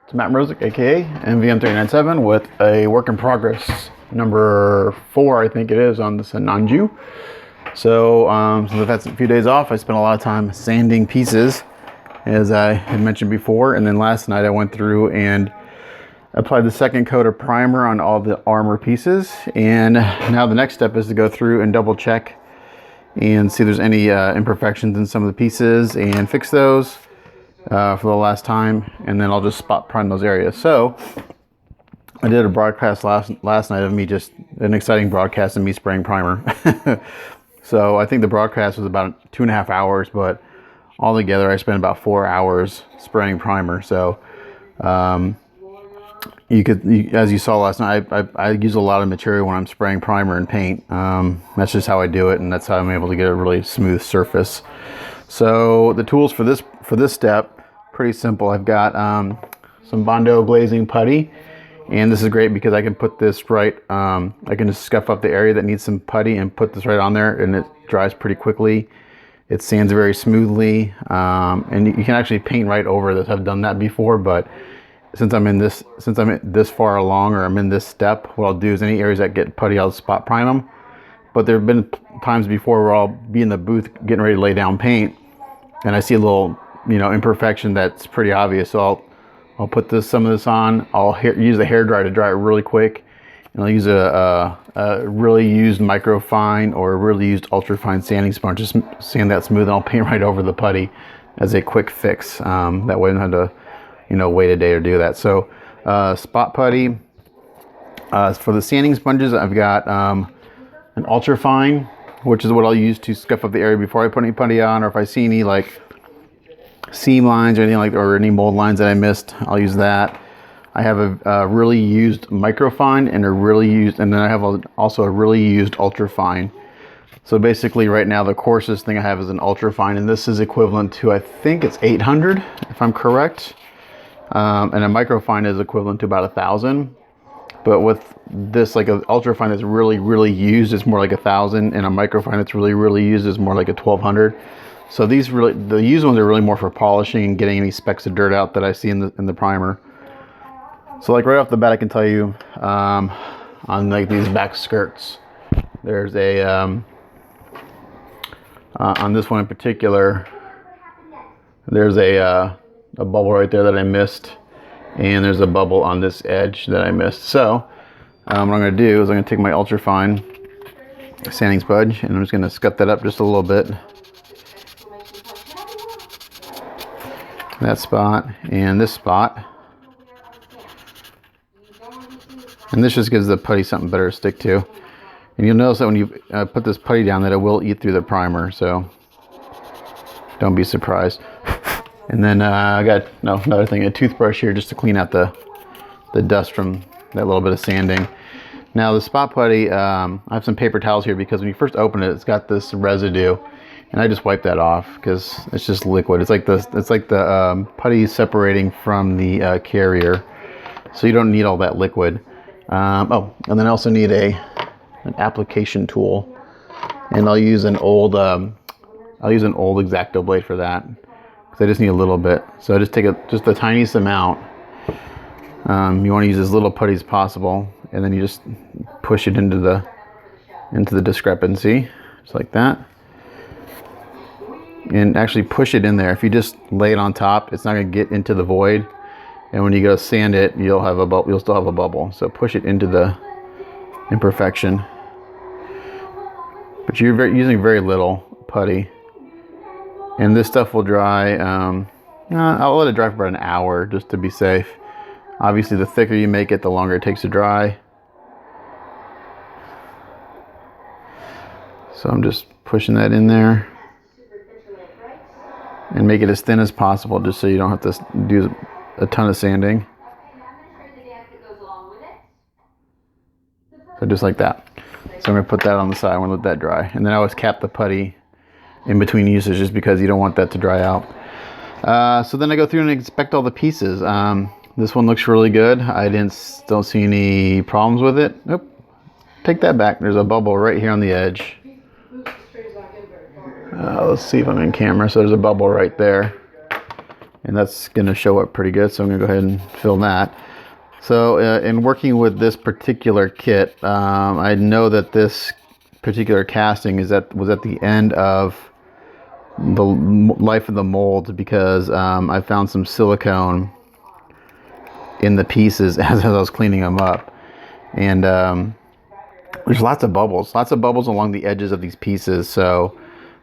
It's Matt Mrozik, aka MVM397, with a work in progress number 4, I think it is, on the Sinanju. So since I've had a few days off, I spent a lot of time sanding pieces, as I had mentioned before. And then last night I went through and applied the second coat of primer on all the armor pieces. And now the next step is to go through and double check and see if there's any imperfections in some of the pieces and fix those for the last time, and then I'll just spot prime those areas. So I did a broadcast last night of me, just an exciting broadcast of me spraying primer. So I think the broadcast was about 2.5 hours, but altogether I spent about 4 hours spraying primer. So as you saw last night, I use a lot of material when I'm spraying primer and paint. That's just how I do it, and that's how I'm able to get a really smooth surface. So the tools for this step, pretty simple. I've got some Bondo glazing putty, and this is great because I can put this right, I can just scuff up the area that needs some putty and put this right on there, and it dries pretty quickly. It sands very smoothly, and you can actually paint right over this. I've done that before, but since I'm this far along, or I'm in this step, what I'll do is any areas that get putty, I'll spot prime them. But there have been times before where I'll be in the booth getting ready to lay down paint, and I see a little, imperfection that's pretty obvious. So I'll put some of this on. I'll use the hair dryer to dry it really quick, and I'll use a really used microfine or a really used ultra fine sanding sponge, just sand that smooth, and I'll paint right over the putty as a quick fix. That way I don't have to, wait a day to do that. So spot putty. For the sanding sponges, I've got an ultra fine, which is what I'll use to scuff up the area before I put any putty on, or if I see any like seam lines or anything like, or any mold lines that I missed, I'll use that. I have a really used microfine and then I have also a really used ultra fine. So basically right now the coarsest thing I have is an ultra fine, and this is equivalent to, I think it's 800 if I'm correct. And a microfine is equivalent to about 1,000. But with this, like an ultra fine that's really, really used, is more like 1,000, and a microfine that's really, really used is more like a 1,200. So the used ones are really more for polishing and getting any specks of dirt out that I see in the primer. So like right off the bat, I can tell you on like these back skirts, there's a on this one in particular, there's a bubble right there that I missed. And there's a bubble on this edge that I missed. So what I'm going to do is I'm going to take my ultra fine sanding sponge, and I'm just going to scuff that up just a little bit. That spot and this spot. And this just gives the putty something better to stick to. And you'll notice that when you put this putty down, that it will eat through the primer. So don't be surprised. And then I got another thing, a toothbrush here, just to clean out the dust from that little bit of sanding. Now the spot putty, I have some paper towels here because when you first open it, it's got this residue, and I just wipe that off because it's just liquid. It's like the putty separating from the carrier, so you don't need all that liquid. And then I also need an application tool, and I'll use an old X-Acto blade for that. I just need a little bit, so I just take just the tiniest amount. You want to use as little putty as possible, and then you just push it into the discrepancy, just like that, and actually push it in there. If you just lay it on top, it's not going to get into the void, and when you go sand it, you'll still have a bubble. So push it into the imperfection, but you're using very little putty. And this stuff will dry, I'll let it dry for about an hour just to be safe. Obviously, the thicker you make it, the longer it takes to dry. So I'm just pushing that in there. And make it as thin as possible, just so you don't have to do a ton of sanding. So just like that. So I'm going to put that on the side. I'm going to let that dry. And then I always cap the putty in between uses, just because you don't want that to dry out. So then I go through and inspect all the pieces. This one looks really good. I don't see any problems with it. Nope. Take that back. There's a bubble right here on the edge. Let's see if I'm in camera. So there's a bubble right there. and that's going to show up pretty good, so I'm going to go ahead and fill that. So in working with this particular kit, I know that this particular casting was at the end of the life of the mold, because I found some silicone in the pieces as I was cleaning them up, and there's lots of bubbles along the edges of these pieces. So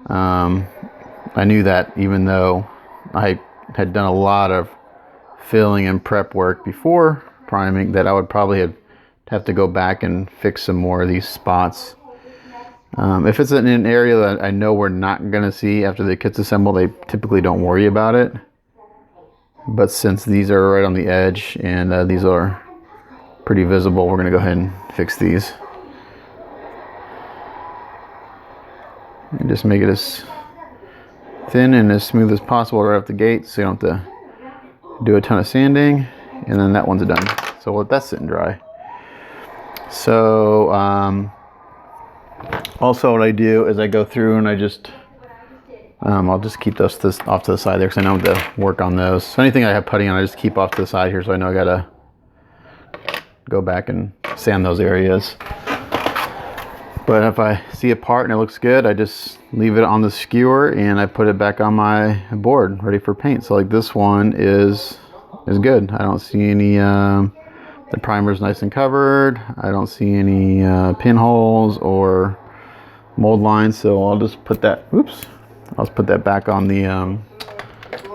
I knew that even though I had done a lot of filling and prep work before priming, that I would probably have to go back and fix some more of these spots. If it's in an area that I know we're not going to see after the kit's assembled, they typically don't worry about it. But since these are right on the edge and these are pretty visible, we're going to go ahead and fix these. And just make it as thin and as smooth as possible right off the gate, so you don't have to do a ton of sanding. And then that one's done. So we'll let that sit and dry. So also what I do is I go through and I just I'll just keep those off to the side there, because I know I have to work on those. So anything I have putty on, I just keep off to the side here, so I know I gotta go back and sand those areas. But if I see a part and it looks good, I just leave it on the skewer and I put it back on my board ready for paint. So like this one is good. I don't see any, the primer's nice and covered. I don't see any pinholes or mold lines. So I'll just put that, I'll just put that back on the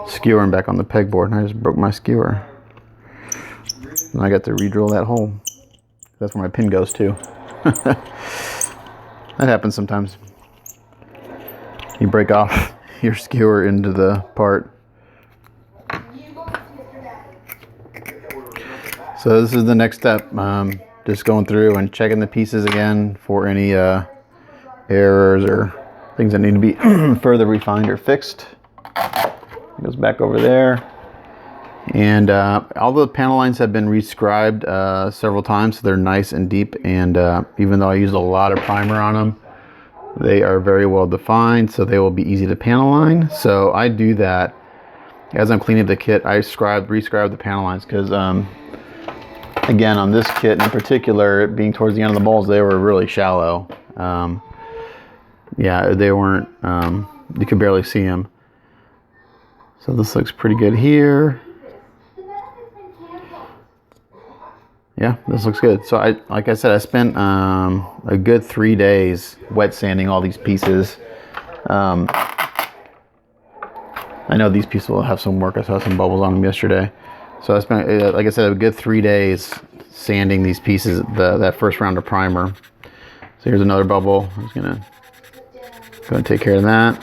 skewer and back on the pegboard. And I just broke my skewer. And I got to re-drill that hole. That's where my pin goes to. That happens sometimes. You break off your skewer into the part. So this is the next step. Just going through and checking the pieces again for any errors or things that need to be further refined or fixed. It goes back over there. And all the panel lines have been rescribed several times, so they're nice and deep. And even though I used a lot of primer on them, they are very well defined, so they will be easy to panel line. So I do that as I'm cleaning the kit. I rescribe the panel lines, because again, on this kit in particular, it being towards the end of the bowls, they were really shallow. Yeah, they weren't. You could barely see them. So this looks pretty good here. Yeah, this looks good. So like I said, I spent a good 3 days wet sanding all these pieces. I know these pieces will have some work. I saw some bubbles on them yesterday. So I spent, like I said, a good 3 days sanding these pieces, that first round of primer. So here's another bubble. I'm just gonna go and take care of that.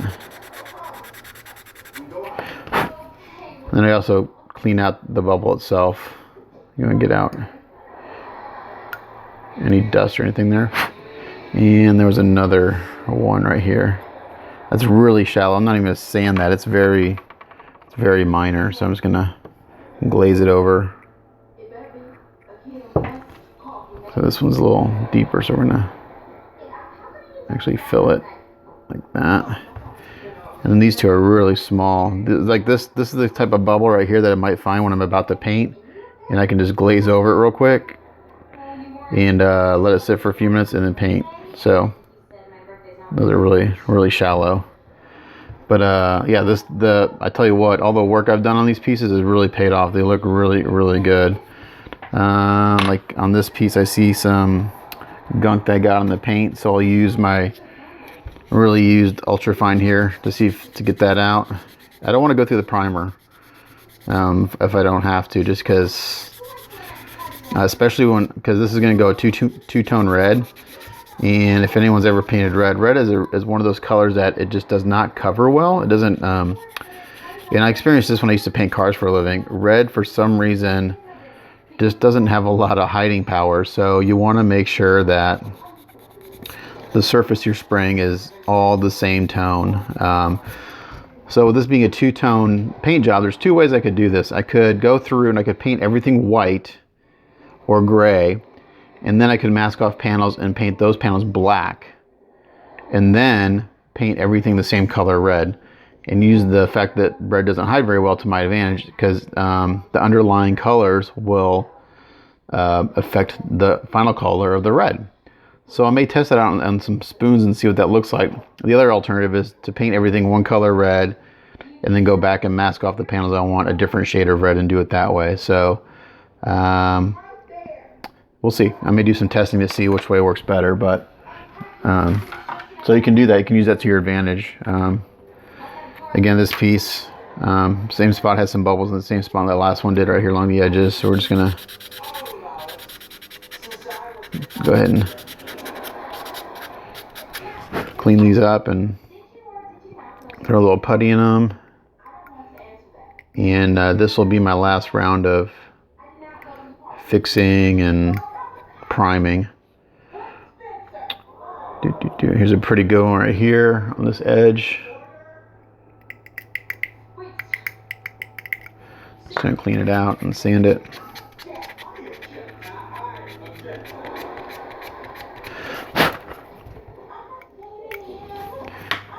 Then I also clean out the bubble itself. You want to get out any dust or anything there. And there was another one right here. That's really shallow. I'm not even gonna sand that. It's very minor. So I'm just gonna glaze it over. So this one's a little deeper, so we're gonna actually fill it like that. And then these two are really small. Like this is the type of bubble right here that I might find when I'm about to paint, and I can just glaze over it real quick and let it sit for a few minutes and then paint. So those are really shallow. But yeah, I tell you what, all the work I've done on these pieces has really paid off. They look really good. Like on this piece, I see some gunk that I got on the paint, so I'll use my really used ultra fine here to get that out. I don't want to go through the primer if I don't have to, just because especially because this is going to go a two-tone red, and if anyone's ever painted red is one of those colors that it just does not cover well. It doesn't and I experienced this when I used to paint cars for a living. Red, for some reason, just doesn't have a lot of hiding power, so you want to make sure that the surface you're spraying is all the same tone. So with this being a two-tone paint job, there's two ways I could do this. I could go through and I could paint everything white or gray, and then I could mask off panels and paint those panels black, and then paint everything the same color red. and use the fact that red doesn't hide very well to my advantage, because the underlying colors will affect the final color of the red. So I may test that out on some spoons and see what that looks like. The other alternative is to paint everything one color red and then go back and mask off the panels I want a different shade of red and do it that way. So we'll see. I may do some testing to see which way works better, but so you can do that. You can use that to your advantage. Again, this piece, same spot has some bubbles in the same spot that last one did right here along the edges. So we're just gonna go ahead and clean these up and throw a little putty in them. And this will be my last round of fixing and priming. Here's a pretty good one right here on this edge. Just gonna clean it out and sand it.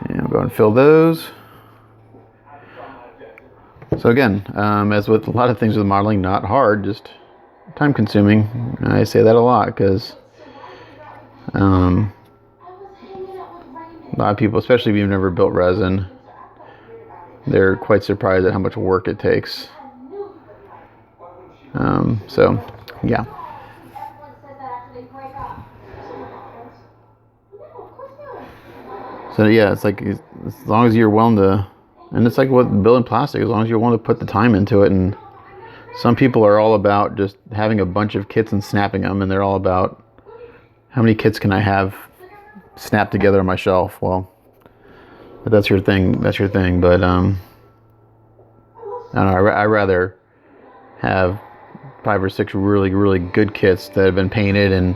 And I'll go and fill those. So again, as with a lot of things with modeling, not hard, just time consuming. I say that a lot because a lot of people, especially if you've never built resin, they're quite surprised at how much work it takes. So yeah. So yeah, it's like as long as you're willing to, and it's like with building plastic, as long as you're willing to put the time into it. And some people are all about just having a bunch of kits and snapping them, and they're all about how many kits can I have snapped together on my shelf. Well, if that's your thing, that's your thing. But I don't know, I'd rather have 5 or 6 really good kits that have been painted and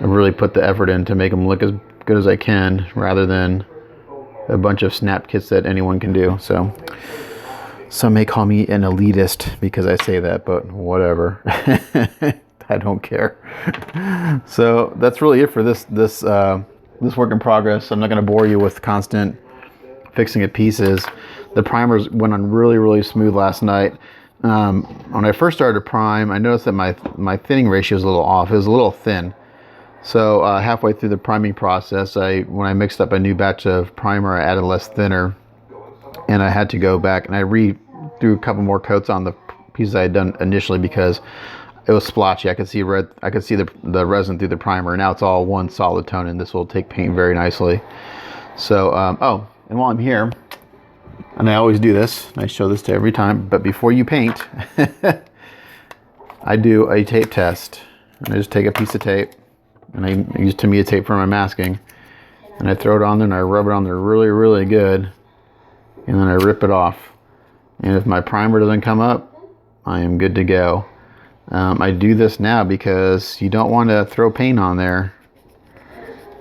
really put the effort in to make them look as good as I can, rather than a bunch of snap kits that anyone can do. So some may call me an elitist because I say that, but whatever. I don't care. So that's really it for this work in progress. I'm not going to bore you with constant fixing of pieces. The primers went on really smooth last night. When I first started to prime, I noticed that my thinning ratio was a little off. It was a little thin. So halfway through the priming process, when I mixed up a new batch of primer, I added less thinner, and I had to go back and I threw a couple more coats on the pieces I had done initially because it was splotchy. I could see the resin through the primer. Now it's all one solid tone, and this will take paint very nicely. So oh, and while I'm here, and I always do this, I show this to every time, but before you paint, I do a tape test. And I just take a piece of tape, and I use Tamiya tape for my masking, and I throw it on there and I rub it on there really good, and then I rip it off. And if my primer doesn't come up, I am good to go. I do this now because you don't want to throw paint on there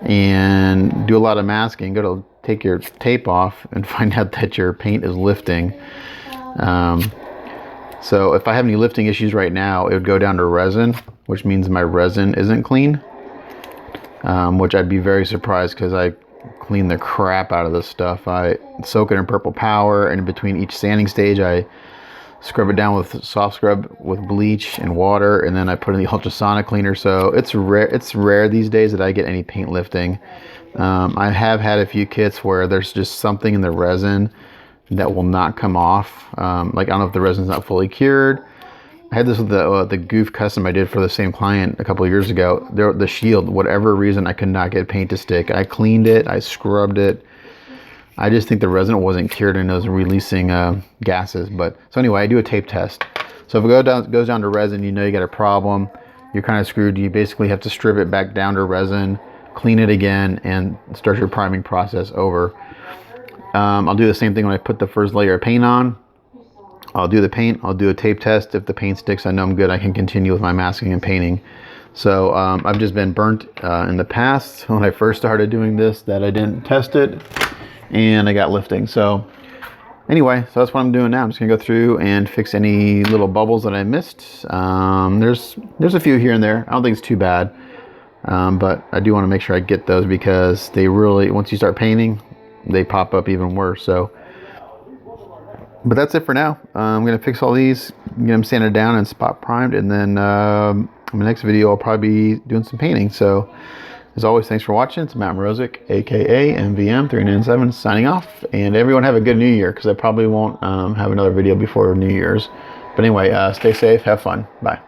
and do a lot of masking, go to take your tape off and find out that your paint is lifting. So if I have any lifting issues right now, it would go down to resin, which means my resin isn't clean, which I'd be very surprised because I clean the crap out of this stuff. I soak it in purple power, and in between each sanding stage I scrub it down with soft scrub with bleach and water, and then I put in the ultrasonic cleaner. So it's rare these days that I get any paint lifting. I have had a few kits where there's just something in the resin that will not come off. Like I don't know if the resin's not fully cured. I had this with the Goof custom I did for the same client a couple of years ago. The shield, whatever reason, I could not get paint to stick. I cleaned it, I scrubbed it. I just think the resin wasn't cured and it was releasing gases. But so anyway, I do a tape test. So if it goes down to resin, you know you got a problem. You're kind of screwed. You basically have to strip it back down to resin, clean it again, and start your priming process over. I'll do the same thing when I put the first layer of paint on. I'll do the paint, I'll do a tape test. If the paint sticks, I know I'm good. I can continue with my masking and painting. So I've just been burnt in the past when I first started doing this that I didn't test it, and I got lifting. So anyway, so that's what I'm doing now. I'm just gonna go through and fix any little bubbles that I missed. There's a few here and there. I don't think it's too bad, but I do want to make sure I get those because they really, once you start painting, they pop up even worse. So But that's it for now. I'm going to fix all these, get them sanded down and spot primed, and then in the next video I'll probably be doing some painting. So as always, thanks for watching. It's Matt Mrozik, aka MVM397, signing off. And everyone have a good New Year, because I probably won't have another video before New Year's. But anyway, stay safe, have fun. Bye.